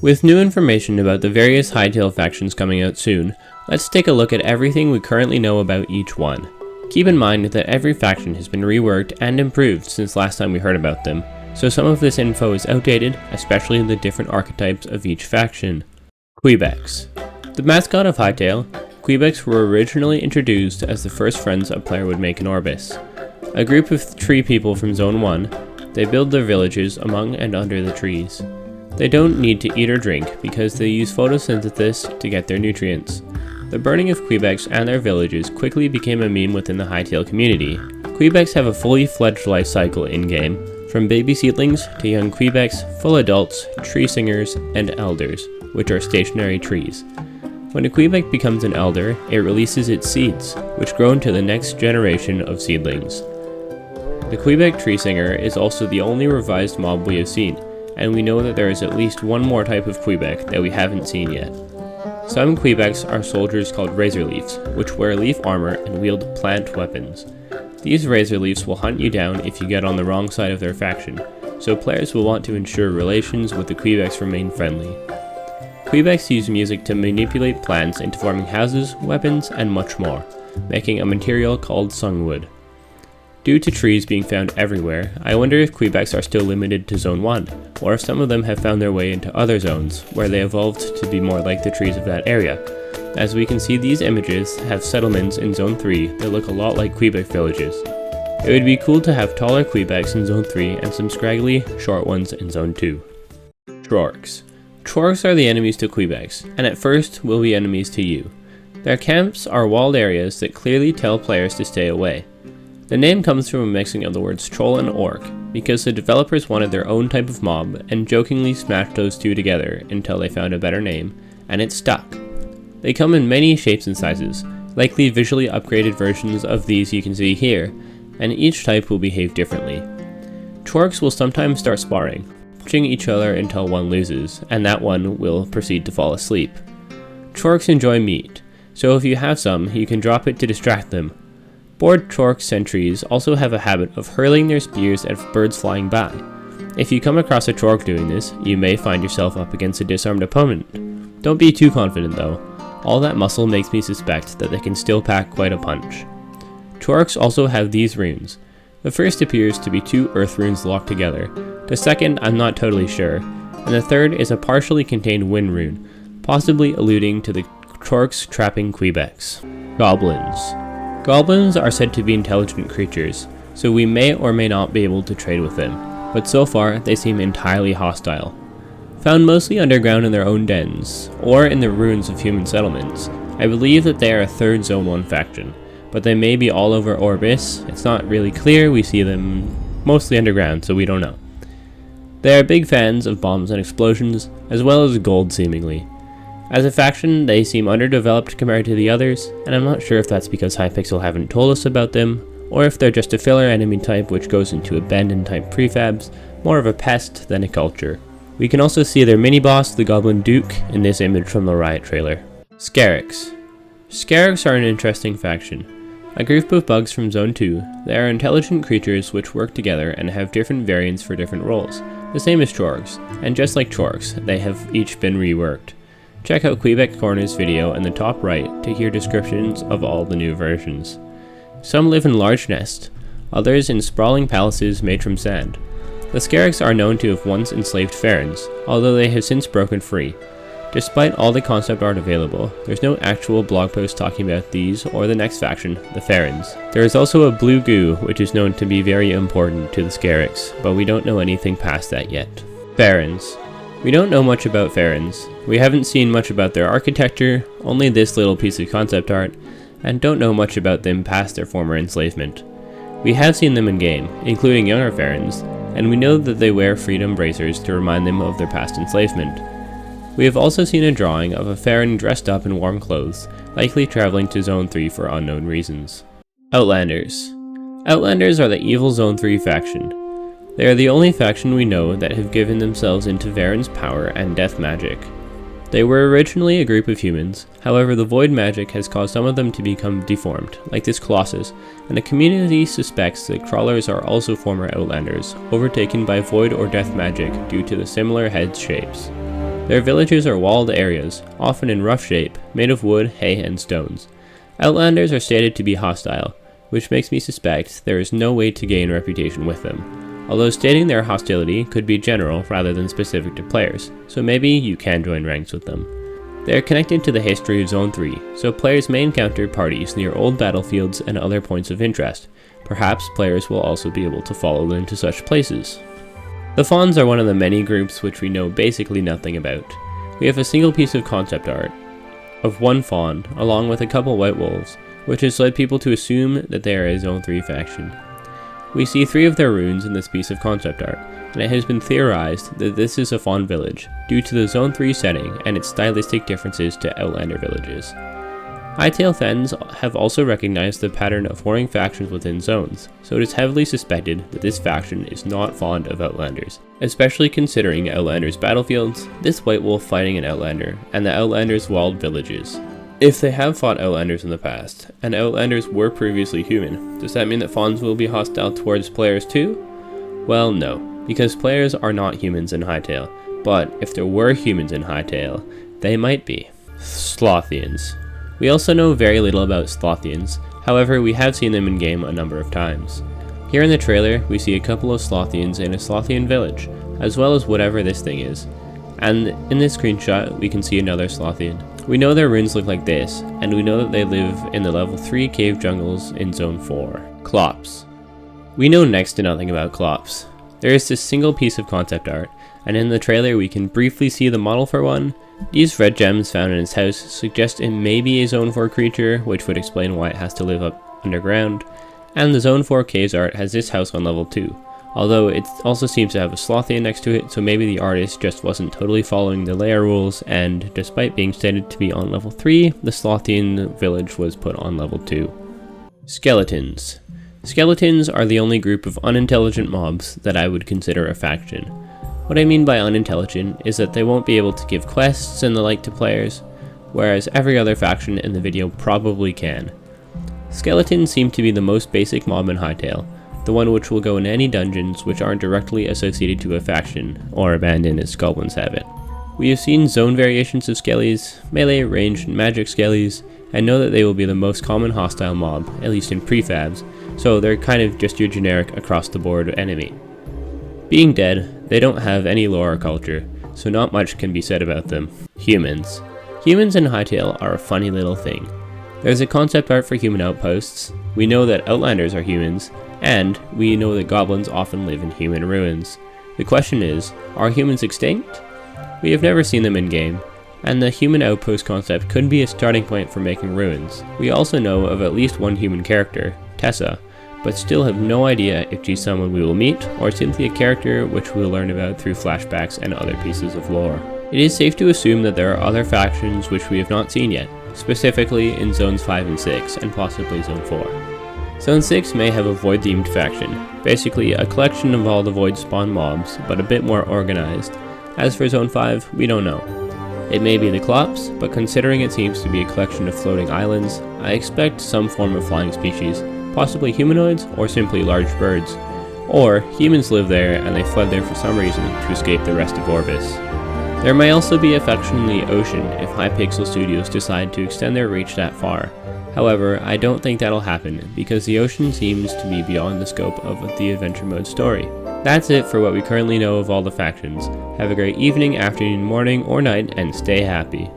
With new information about the various Hytale factions coming out soon, let's take a look at everything we currently know about each one. Keep in mind that every faction has been reworked and improved since last time we heard about them, so some of this info is outdated, especially the different archetypes of each faction. Quebecs. The mascot of Hytale, Quebecs were originally introduced as the first friends a player would make in Orbis. A group of tree people from Zone 1, they build their villages among and under the trees. They don't need to eat or drink because they use photosynthesis to get their nutrients. The burning of Quebecs and their villages quickly became a meme within the Hytale community. Quebecs have a fully fledged life cycle in-game, from baby seedlings to young Quebecs, full adults, tree singers, and elders, which are stationary trees. When a Quebec becomes an elder, it releases its seeds, which grow into the next generation of seedlings. The Quebec tree singer is also the only revised mob we have seen, and we know that there is at least one more type of Quebec that we haven't seen yet. Some Quebecs are soldiers called Razor Leafs, which wear leaf armor and wield plant weapons. These Razor Leafs will hunt you down if you get on the wrong side of their faction, so players will want to ensure relations with the Quebecs remain friendly. Quebecs use music to manipulate plants into forming houses, weapons, and much more, making a material called sungwood. Due to trees being found everywhere, I wonder if Quebecs are still limited to Zone 1, or if some of them have found their way into other zones, where they evolved to be more like the trees of that area. As we can see, these images have settlements in Zone 3 that look a lot like Quebec villages. It would be cool to have taller Quebecs in Zone 3 and some scraggly, short ones in Zone 2. Chorks. Chorks are the enemies to Quebecs, and at first will be enemies to you. Their camps are walled areas that clearly tell players to stay away. The name comes from a mixing of the words troll and orc, because the developers wanted their own type of mob and jokingly smashed those two together until they found a better name, and it stuck. They come in many shapes and sizes, likely visually upgraded versions of these you can see here, and each type will behave differently. Chorks will sometimes start sparring, punching each other until one loses, and that one will proceed to fall asleep. Chorks enjoy meat, so if you have some, you can drop it to distract them. Bored Chork sentries also have a habit of hurling their spears at birds flying by. If you come across a Chork doing this, you may find yourself up against a disarmed opponent. Don't be too confident though. All that muscle makes me suspect that they can still pack quite a punch. Chorks also have these runes. The first appears to be two earth runes locked together. The second I'm not totally sure, and the third is a partially contained wind rune, possibly alluding to the Chorks trapping Quebecs. Goblins. Goblins are said to be intelligent creatures, so we may or may not be able to trade with them, but so far they seem entirely hostile. Found mostly underground in their own dens, or in the ruins of human settlements, I believe that they are a third Zone 1 faction, but they may be all over Orbis. It's not really clear, we see them mostly underground, so we don't know. They are big fans of bombs and explosions, as well as gold seemingly. As a faction, they seem underdeveloped compared to the others, and I'm not sure if that's because Hypixel haven't told us about them, or if they're just a filler enemy type which goes into abandoned type prefabs, more of a pest than a culture. We can also see their mini-boss, the Goblin Duke, in this image from the Riot trailer. Scarix. Scarix are an interesting faction. A group of bugs from Zone 2, they are intelligent creatures which work together and have different variants for different roles, the same as Chorks, and just like Chorks, they have each been reworked. Check out Quebec Corner's video in the top right to hear descriptions of all the new versions. Some live in large nests, others in sprawling palaces made from sand. The Scarix are known to have once enslaved Fens, although they have since broken free. Despite all the concept art available, there's no actual blog post talking about these or the next faction, the Fens. There is also a blue goo, which is known to be very important to the Scarix, but we don't know anything past that yet. Fens. We don't know much about Fens. We haven't seen much about their architecture, only this little piece of concept art, and don't know much about them past their former enslavement. We have seen them in game, including younger Fens, and we know that they wear freedom bracers to remind them of their past enslavement. We have also seen a drawing of a Feren dressed up in warm clothes, likely traveling to Zone 3 for unknown reasons. Outlanders. Outlanders are the evil Zone 3 faction. They are the only faction we know that have given themselves into Varen's power and death magic. They were originally a group of humans, however the void magic has caused some of them to become deformed, like this Colossus, and the community suspects that crawlers are also former Outlanders, overtaken by void or death magic due to the similar head shapes. Their villages are walled areas, often in rough shape, made of wood, hay, and stones. Outlanders are stated to be hostile, which makes me suspect there is no way to gain reputation with them, although stating their hostility could be general rather than specific to players, so maybe you can join ranks with them. They are connected to the history of Zone 3, so players may encounter parties near old battlefields and other points of interest. Perhaps players will also be able to follow them to such places. The Fawns are one of the many groups which we know basically nothing about. We have a single piece of concept art of one Fawn, along with a couple white wolves, which has led people to assume that they are a Zone 3 faction. We see 3 of their runes in this piece of concept art, and it has been theorized that this is a Fawn village, due to the Zone 3 setting and its stylistic differences to Outlander villages. Hytale Fens have also recognized the pattern of warring factions within zones, so it is heavily suspected that this faction is not fond of Outlanders, especially considering Outlanders' battlefields, this White Wolf fighting an Outlander, and the Outlanders' walled villages. If they have fought Outlanders in the past, and Outlanders were previously human, does that mean that Fawns will be hostile towards players too? Well, no, because players are not humans in Hytale, but if there were humans in Hytale, they might be. Slothians. We also know very little about Slothians, however we have seen them in game a number of times. Here in the trailer we see a couple of Slothians in a Slothian village, as well as whatever this thing is. And in this screenshot we can see another Slothian. We know their runes look like this, and we know that they live in the level 3 cave jungles in Zone 4. Clops. We know next to nothing about Clops. There is this single piece of concept art, and in the trailer we can briefly see the model for one. These red gems found in its house suggest it may be a Zone 4 creature, which would explain why it has to live up underground, and the Zone 4 caves art has this house on level 2, although it also seems to have a Slothian next to it, so maybe the artist just wasn't totally following the layer rules, and despite being stated to be on level 3, the Slothian village was put on level 2. Skeletons. Skeletons are the only group of unintelligent mobs that I would consider a faction. What I mean by unintelligent is that they won't be able to give quests and the like to players, whereas every other faction in the video probably can. Skeletons seem to be the most basic mob in Hytale, the one which will go in any dungeons which aren't directly associated to a faction, or abandoned as Goblins have it. We have seen zone variations of skellies, melee, ranged, and magic skellies, and know that they will be the most common hostile mob, at least in prefabs, so they're kind of just your generic across the board enemy. Being dead, they don't have any lore or culture, so not much can be said about them. Humans. Humans in Hytale are a funny little thing. There's a concept art for human outposts, we know that Outlanders are humans, and we know that goblins often live in human ruins. The question is, are humans extinct? We have never seen them in game, and the human outpost concept could be a starting point for making ruins. We also know of at least one human character, Tessa, but still have no idea if she's someone we will meet, or simply a character which we'll learn about through flashbacks and other pieces of lore. It is safe to assume that there are other factions which we have not seen yet, specifically in Zones 5 and 6, and possibly Zone 4. Zone 6 may have a Void-themed faction, basically a collection of all the Void spawn mobs, but a bit more organized. As for Zone 5, we don't know. It may be the Clops, but considering it seems to be a collection of floating islands, I expect some form of flying species, possibly humanoids or simply large birds. Or humans live there and they fled there for some reason to escape the rest of Orbis. There may also be a faction in the ocean if Hypixel Studios decide to extend their reach that far. However, I don't think that'll happen because the ocean seems to be beyond the scope of the adventure mode story. That's it for what we currently know of all the factions. Have a great evening, afternoon, morning, or night, and stay happy.